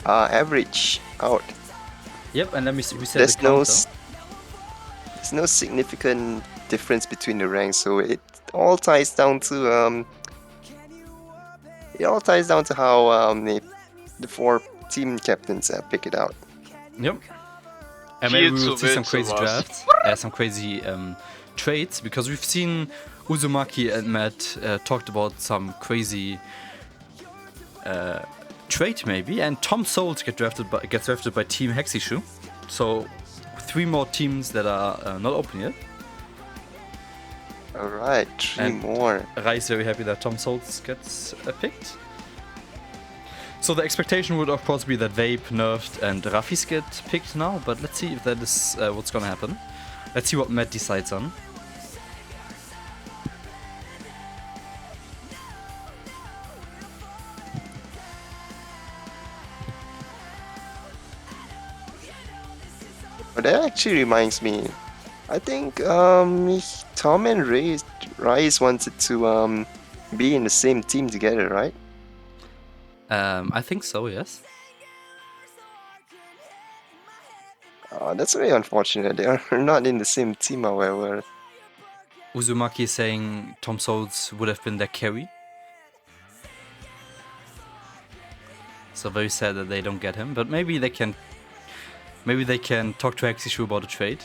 average out. Yep, and let me reset There's the counter. There's no significant difference between the ranks, so it all ties down to how the 4 team captains pick it out. Yep. And maybe Viel we will zu see some wild crazy sowas. drafts, some crazy trades, because we've seen Uzumaki and Matt talked about some crazy trade maybe, and Tom Souls gets drafted by Team Hexishu. So 3 more teams that are not open yet. Alright, 3 And more. Rai is very happy that Tom Souls gets picked. So the expectation would of course be that Vape, Nerfed and Rafis get picked now, but let's see if that is what's gonna happen. Let's see what Matt decides on. But that actually reminds me. I think Tom and Rice wanted to be in the same team together, right? I think so, yes. That's very unfortunate. They are not in the same team, however. Uzumaki is saying Tom Souls would have been their carry. So very sad that they don't get him, but maybe they can talk to Hexishu about a trade.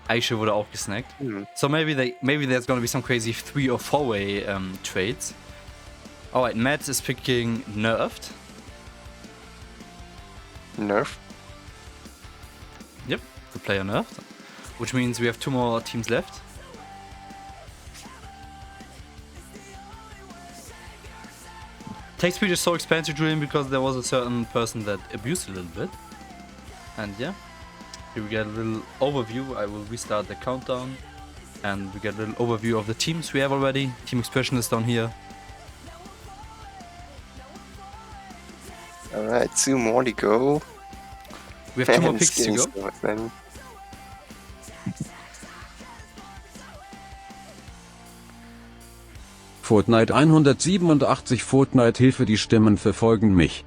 Aisha wurde auch gesnackt. So maybe there's gonna be some crazy 3 or 4-way trades. Alright, Matt is picking Nerfed. Nerf. Yep, the player Nerfed. Which means we have 2 more teams left. Text speech is so expensive, Julian, because there was a certain person that abused it a little bit. And yeah, here we get a little overview. I will restart the countdown. And we get a little overview of the teams we have already. Team Expression is down here. Alright, 2 more to go. We have 2 more Man, picks to go. so much money. Fortnite 187 Fortnite Hilfe, die Stimmen verfolgen mich.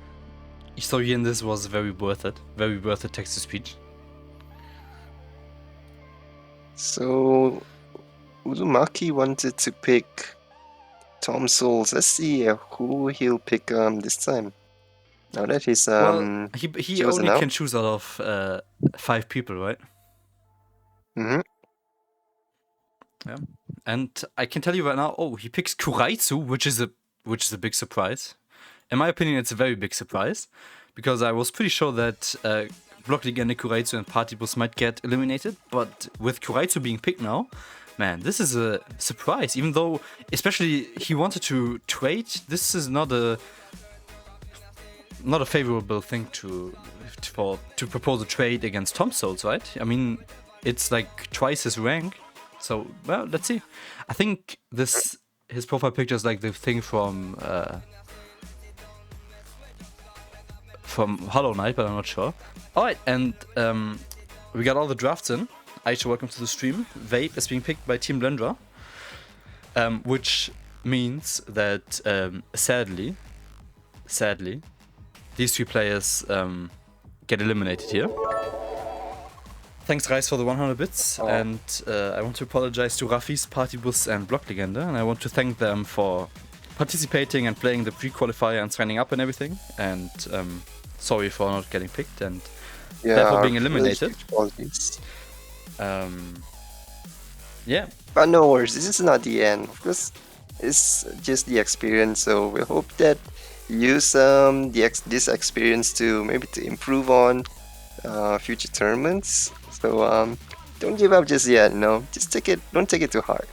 So here, this was very worth it. Very worth it text to speech. So Uzumaki wanted to pick Tom Souls. Let's see who he'll pick this time. Now that he's Well, he chosen only out. can choose out of 5 people, right? Mm-hmm. Yeah. And I can tell you right now, he picks Kuraitsu, which is a big surprise. In my opinion, it's a very big surprise, because I was pretty sure that Block League and Nikurax and Party Bus might get eliminated, but with Kuraitsu being picked now, man, this is a surprise. Even though, especially he wanted to trade, this is not a favorable thing to propose a trade against Tom Souls, right? I mean, it's like twice his rank. So, well, let's see. I think his profile picture is like the thing from Hollow Knight, but I'm not sure. Alright, and we got all the drafts in. Aisha, welcome to the stream. Vape is being picked by Team Blendra, which means that sadly, these 3 players get eliminated here. Thanks, Reis, for the 100 bits, and I want to apologize to Rafis, Partybus, and Blocklegende, and I want to thank them for participating and playing the pre-qualifier and signing up and everything, and sorry for not getting picked and therefore being eliminated. Yeah. But no worries, this is not the end. Of course, it's just the experience, so we hope that you use this experience to maybe to improve on future tournaments. So don't give up just yet, no. Just don't take it too hard.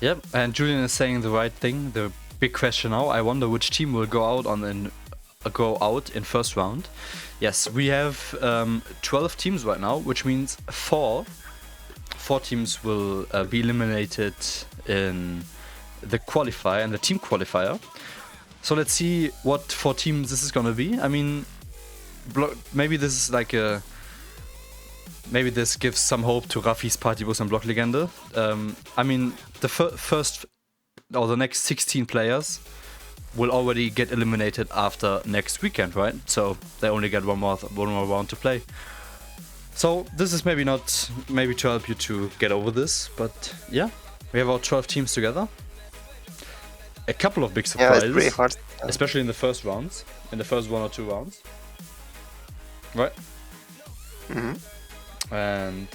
Yep, and Julian is saying the right thing. The big question now, I wonder which team will go out in first round. Yes, we have 12 teams right now, which means 4 teams will be eliminated in the qualifier and the team qualifier. So let's see what 4 teams this is gonna be. I mean, maybe this is like maybe this gives some hope to Rafis, Partybus and Blocklegende. I mean, the first or the next 16 players will already get eliminated after next weekend, right? So they only get one more round to play. So this is maybe to help you to get over this, but yeah, we have our 12 teams together. A couple of big surprises, it's pretty hard, especially in the first rounds, in the first 1 or 2 rounds, right? Mhm. And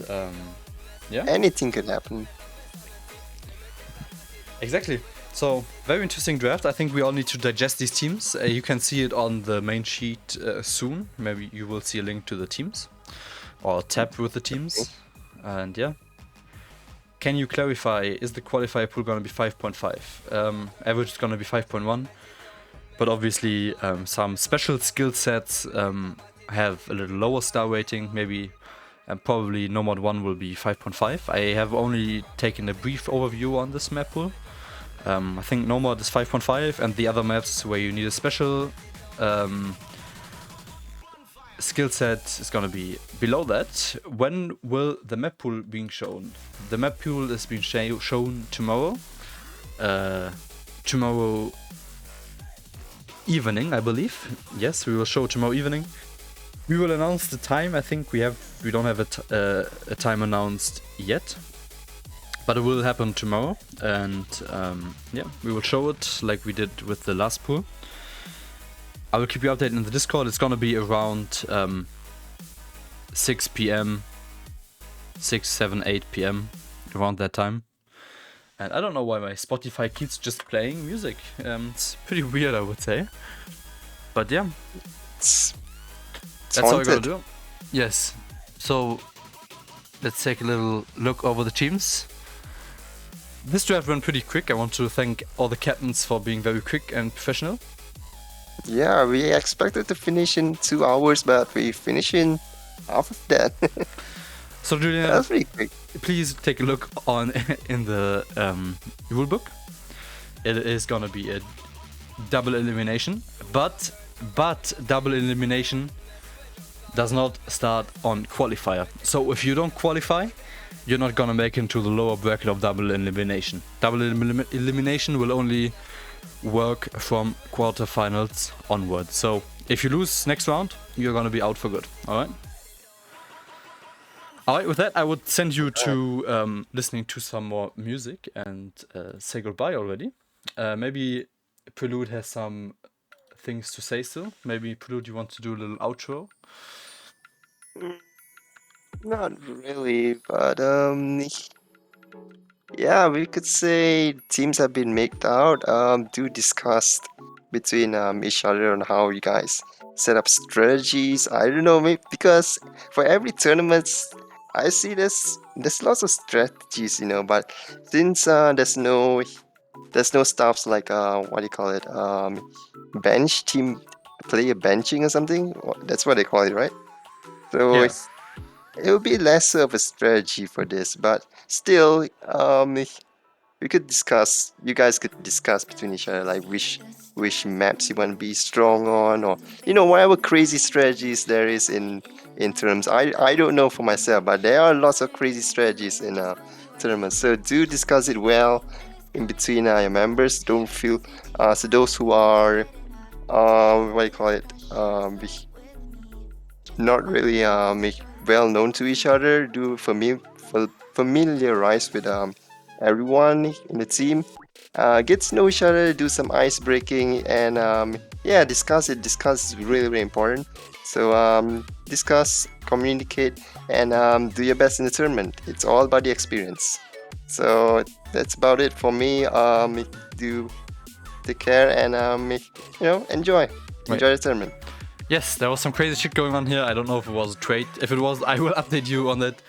yeah, Anything could happen. exactly. So very interesting draft. I think we all need to digest these teams. You can see it on the main sheet soon. Maybe you will see a link to the teams or tab with the teams. And yeah. Can you clarify, is the qualifier pool going to be 5.5? Average is going to be 5.1. But obviously some special skill sets have a little lower star rating. Maybe probably No Mod 1 will be 5.5. I have only taken a brief overview on this map pool. I think No Mod is 5.5 and the other maps where you need a special skill set is gonna be below that. When will the map pool being shown? The map pool is being shown tomorrow. Tomorrow evening, I believe. Yes, we will show tomorrow evening. We will announce the time. I think we don't have a time announced yet, but it will happen tomorrow. And yeah, we will show it like we did with the last pool. I will keep you updated in the Discord. It's gonna be around 6 p.m., 6, 7, 8 p.m. around that time. And I don't know why my Spotify keeps just playing music. It's pretty weird, I would say. But yeah, It's that's all we're gonna haunted. do. Yes. So let's take a little look over the teams. This draft went pretty quick. I want to thank all the captains for being very quick and professional. Yeah, we expected to finish in 2 hours, but we finish in half of that. So Julian, That's pretty quick. please take a look on in the rule book. It is gonna be a double elimination, but double elimination does not start on qualifier. So if you don't qualify, you're not gonna make it into the lower bracket of double elimination. Double elimination will only work from quarterfinals onward. So if you lose next round, you're gonna be out for good. All right. All right. With that, I would send you to listening to some more music and say goodbye already. Maybe Prelude has some things to say still. Maybe Prelude, you want to do a little outro? Not really, but yeah, we could say teams have been made out. Do discuss between each other on how you guys set up strategies. I don't know, maybe because for every tournament, I see there's lots of strategies, but since there's no stuffs like what do you call it, bench team player benching or something. That's what they call it, right? So Yeah. it would be less of a strategy for this, but still, we could discuss. You guys could discuss between each other, like which maps you want to be strong on, or whatever crazy strategies there is in tournaments. I don't know for myself, but there are lots of crazy strategies in tournaments. So do discuss it well in between your members. Don't feel so those who are what do you call it, not really well known to each other, do familiarize with everyone in the team, get to know each other, do some ice breaking, and yeah, discuss it. Discuss is really, really important. So discuss, communicate, and do your best in the tournament. It's all about the experience. So that's about it for me. Do take care and enjoy the tournament. Yes, there was some crazy shit going on here. I don't know if it was a trade. If it was, I will update you on that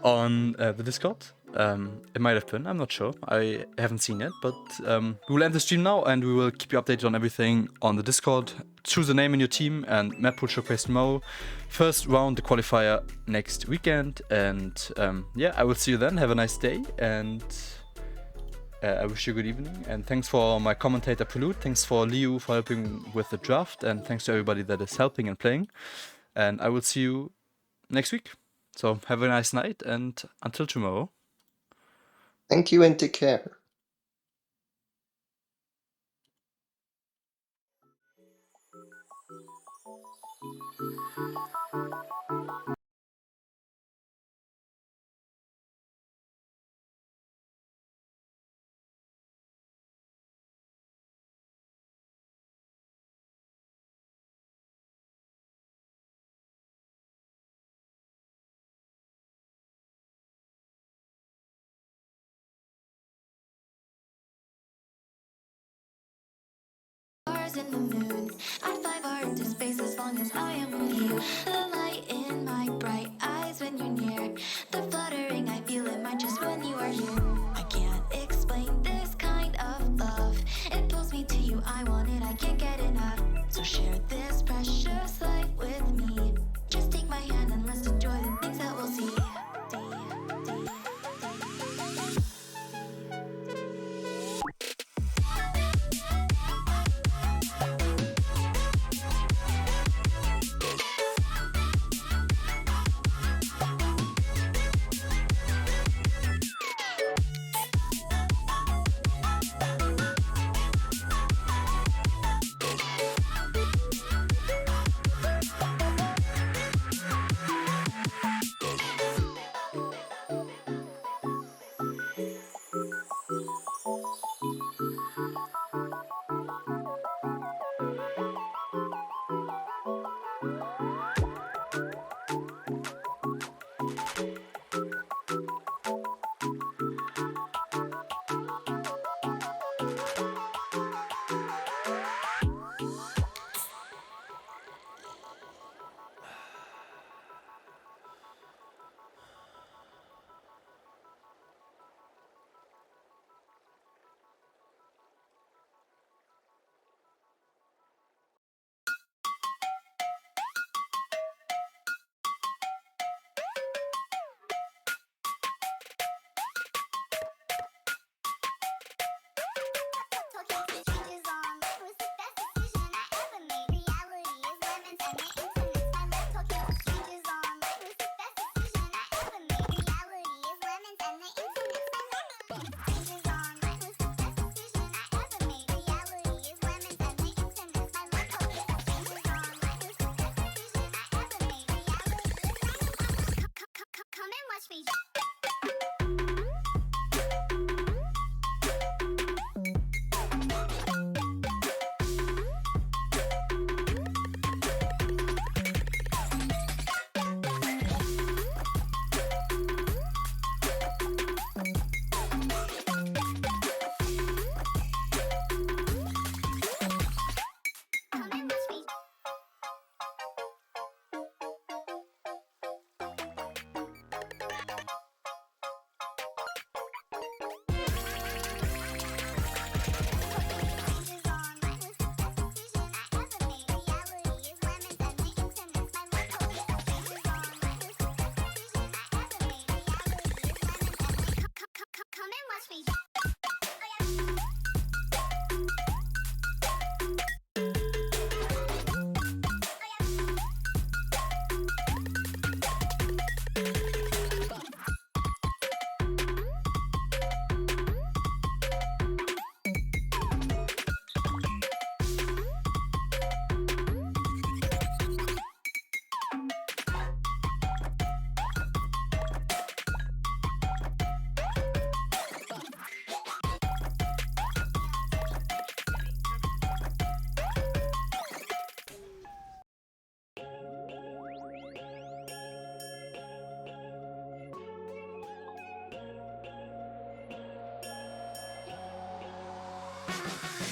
on the Discord. It might have been. I'm not sure. I haven't seen yet. But we will end the stream now, and we will keep you updated on everything on the Discord. Choose a name in your team, and map pool showcase tomorrow. First round, the qualifier next weekend, and yeah, I will see you then. Have a nice day, and I wish you a good evening, and thanks for my commentator Prelude, thanks for Liu for helping with the draft, and thanks to everybody that is helping and playing. And I will see you next week. So have a nice night, and until tomorrow. Thank you and take care. and the moon. I'd fly far into space as long as I am with you. The light in my bright eyes when you're near. The fluttering I feel in my chest when you are here. I can't explain this kind of love. It pulls me to you, I want it, I can't get enough. So share this precious life with me. Just take my hand and let's enjoy the things that we'll see.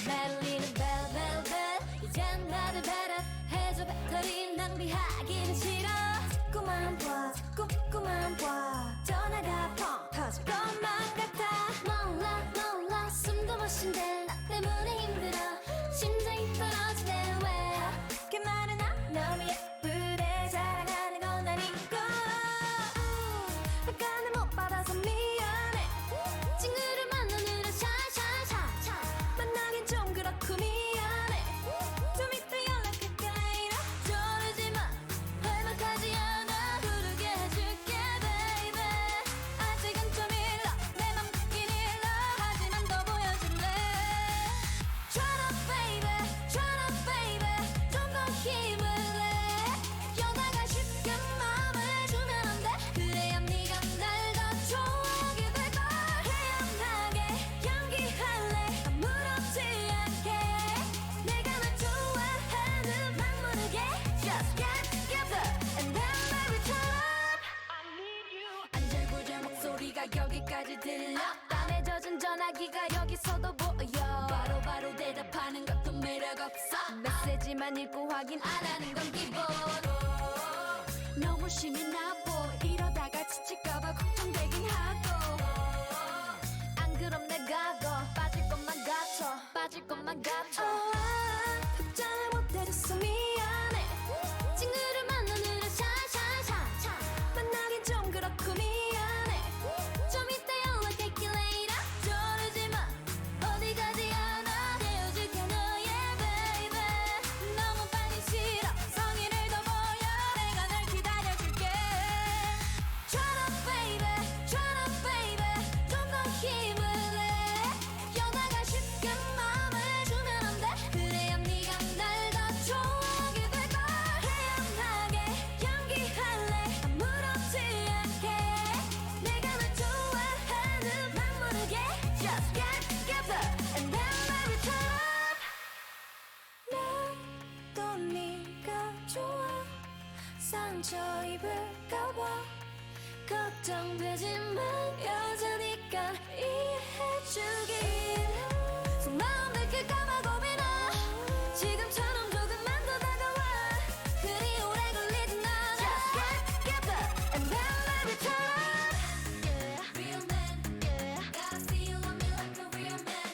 말리는 벨벨벨 이젠 나를 배려해줘 배터리 낭비하기는 싫어 자꾸만 봐 자꾸만 봐 전화가 펑 터질 것만 같아 몰라 숨도 못 쉰대 나 때문에 힘들어 심장이 떨어지네 왜 그렇게 말해나 너무 예쁘대 자랑하는 건 아니고 약간을 못 받아서 미안해 친구를 만나느라 샤샤샤샤 만나긴 좀 그렇고 미안해 좀 이따 연락할까 이라 저러지마 할만하지 않아 부르게 해줄게 baby 아직은 좀 일러 내 맘 듣긴 일러 하지만 더 보여줄래 Try to baby 좀 더 힘을 내 여자가 쉽게 마음을 주면 안 돼 그래야 네가 날 더 좋아하게 될걸 태연하게 연기할래 아무렇지 않게 내가 널 좋아하는 막 모르게 Just get together and then baby turn up I need you 안절부절 목소리가 여기까지 들려 땀에 젖은 전화기가 여기서도 보여 바로 대답 답하는 것도 매력 없어. 메시지만 읽고 확인 안 하는 건 기본. 너무 심이 나보 이러다가 지칠까봐 걱정되긴 하고. 안 그럼 내가 더 빠질 것만 같아. 답장을 못해줬어 미안해. 친구를 만나느라 샤샤샤 만나긴 좀 그렇고 미안해. 좀 이따 연락할게 later. 저러지마 어디 가지 않아. 헤어질게 너의 baby. 너무 빨리 싫어 성의를 더 보여. 내가 널 기다려줄게. Try to baby 좀 더 힘을 내. 연하가 쉽게 마음을 주면 안 돼. 그래야 네가 날 더 좋아하게 될걸. 태연하게 연기할래 아무렇지 않게. 내가 널 좋아하는 맘 모르게. Just get together and then maybe turn up. 나도 네가 좋아. 상처 입을까봐 걱정되지만 여자니까 이해해주길. 속마음 들킬까봐 고민아. 지금처럼 조금만 더 다가와. 그리 오래 걸리진 않아. Just get together and then maybe turn up. Yeah, real man. Yeah, gotta see you love me like a real man.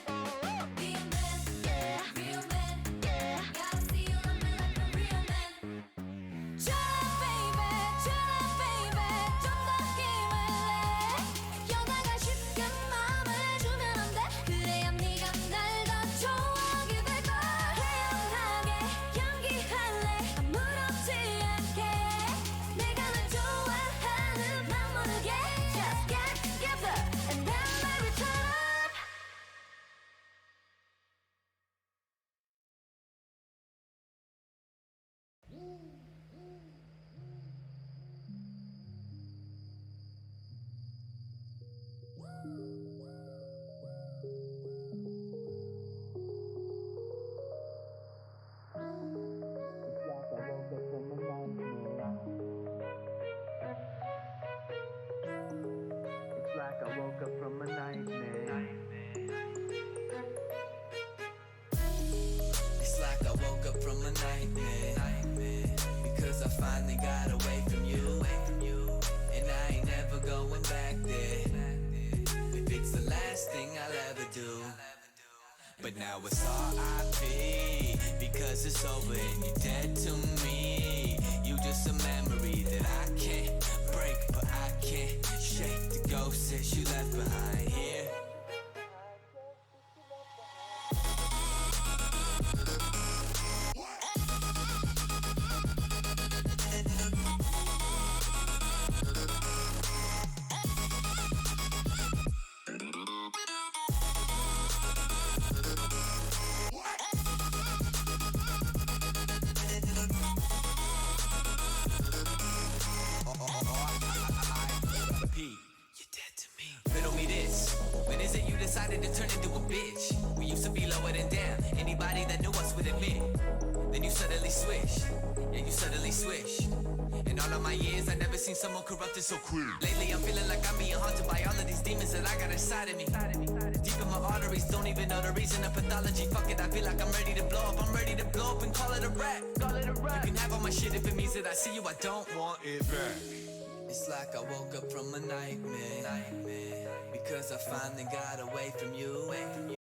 Be a man. Yeah, real man. Yeah, gotta see you love me like a real man. Try baby 좀 더 힘을 내. 연하가 쉽게 마음을 주면 안 돼. 그래야 네가 날 더 좋아하게 될걸. 태연하게 연기할래 아무렇지 않게. 내가 널 좋아하는 맘 모르게. Just get together and then maybe turn up. It's like I woke up from a nightmare. It's like I woke up from a nightmare. Because I finally got away from you. And I ain't never going back there. If it's the last thing I'll ever do. But now it's R.I.P. Because it's over and you're dead to me. You just a memory that I can't break, but I can't shake the ghost that you left behind here. Riddle me this, when is it you decided to turn into a bitch? We used to be lower than down, anybody that knew us would admit. Then you suddenly switched, yeah you suddenly switched. In all of my years I never seen someone corrupted so quick. Lately I'm feeling like I'm being haunted by all of these demons that I got inside of me. Deep in my arteries, don't even know the reason of pathology. Fuck it, I feel like I'm ready to blow up. I'm ready to blow up and call it a rap. You can have all my shit if it means that I see you, I don't want it back. It's like I woke up from a nightmare. Because I finally got away from you. And